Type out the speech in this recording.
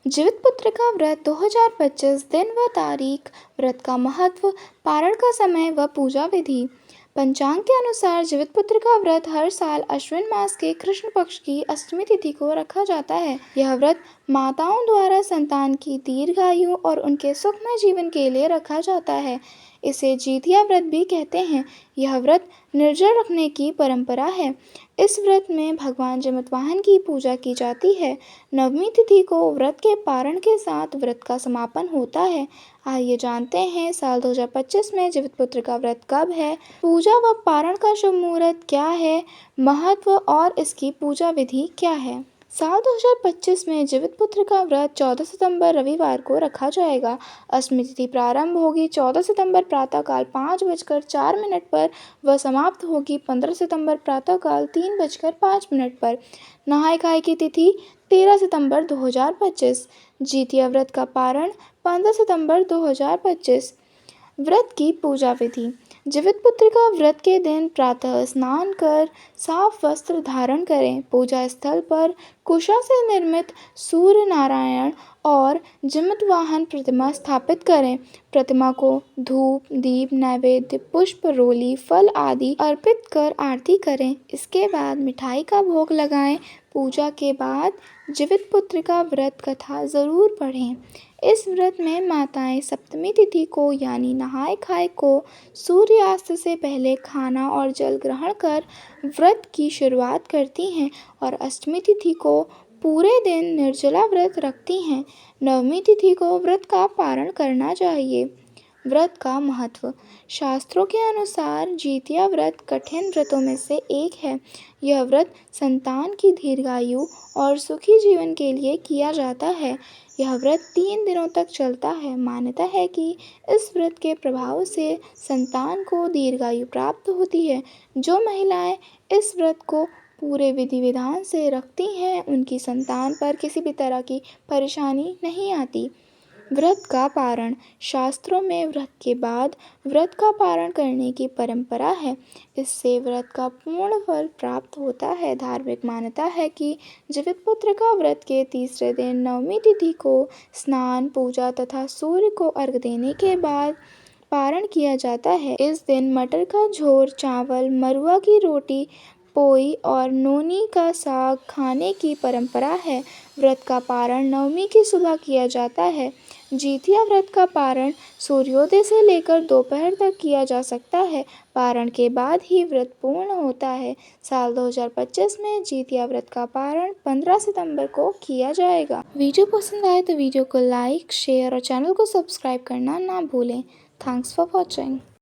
जीवितपुत्र का व्रत 2025 दिन व तारीख, व्रत का महत्व, पारण का समय व पूजा विधि। पंचांग के अनुसार जीवितपुत्र का व्रत हर साल अश्विन मास के कृष्ण पक्ष की अष्टमी तिथि को रखा जाता है। यह व्रत माताओं द्वारा संतान की दीर्घायु और उनके सुखमय जीवन के लिए रखा जाता है। इसे जितिया व्रत भी कहते हैं। यह व्रत निर्जल रखने की परंपरा है। इस व्रत में भगवान जिमतवाहन की पूजा की जाती है। नवमी तिथि को व्रत के पारण के साथ व्रत का समापन होता है। आइए जानते हैं साल 2025 में जीवितपुत्र का व्रत कब है, पूजा व पारण का शुभ मुहूर्त क्या है, महत्व और इसकी पूजा विधि क्या है। साल 2025 में जीवितपुत्र का व्रत 14 सितंबर रविवार को रखा जाएगा। अष्टमी तिथि प्रारंभ होगी 14 सितंबर प्रातःकाल 5:04 पर व समाप्त होगी 15 सितंबर प्रातःकाल 3:05 पर। नहाय खाय की तिथि 13 सितंबर 2025। जितिया व्रत का पारण 15 सितंबर 2025। व्रत की पूजा विधि। जीवितपुत्र का व्रत के दिन प्रातः स्नान कर साफ वस्त्र धारण करें। पूजा स्थल पर कुशा से निर्मित सूर्य नारायण और जिमतवाहन प्रतिमा स्थापित करें। प्रतिमा को धूप, दीप, नैवेद्य, पुष्प, रोली, फल आदि अर्पित कर आरती करें। इसके बाद मिठाई का भोग लगाएं। पूजा के बाद जीवितपुत्र का व्रत कथा ज़रूर पढ़ें। इस व्रत में माताएं सप्तमी तिथि को यानी नहाय खाय को सूर्यास्त से पहले खाना और जल ग्रहण कर व्रत की शुरुआत करती हैं और अष्टमी तिथि को पूरे दिन निर्जला व्रत रखती हैं। नवमी तिथि को व्रत का पारण करना चाहिए। व्रत का महत्व। शास्त्रों के अनुसार जितिया व्रत कठिन व्रतों में से एक है। यह व्रत संतान की दीर्घायु और सुखी जीवन के लिए किया जाता है। यह व्रत 3 दिनों तक चलता है। मान्यता है कि इस व्रत के प्रभाव से संतान को दीर्घायु प्राप्त होती है। जो महिलाएं इस व्रत को पूरे विधि विधान से रखती हैं, उनकी संतान पर किसी भी तरह की परेशानी नहीं आती। व्रत का पारण। शास्त्रों में व्रत के बाद व्रत का पारण करने की परंपरा है। इससे व्रत का पूर्ण फल प्राप्त होता है। धार्मिक मान्यता है कि जीवितपुत्र का व्रत के तीसरे दिन नवमी तिथि को स्नान, पूजा तथा सूर्य को अर्घ्य देने के बाद पारण किया जाता है। इस दिन मटर का झोर, चावल, मरुआ की रोटी, पोई और नोनी का साग खाने की परंपरा है। व्रत का पारण नवमी की सुबह किया जाता है। जितिया व्रत का पारण सूर्योदय से लेकर दोपहर तक किया जा सकता है। पारण के बाद ही व्रत पूर्ण होता है। साल 2025 में जितिया व्रत का पारण 15 सितंबर को किया जाएगा। वीडियो पसंद आए तो वीडियो को लाइक, शेयर और चैनल को सब्सक्राइब करना ना भूलें। Thanks for watching.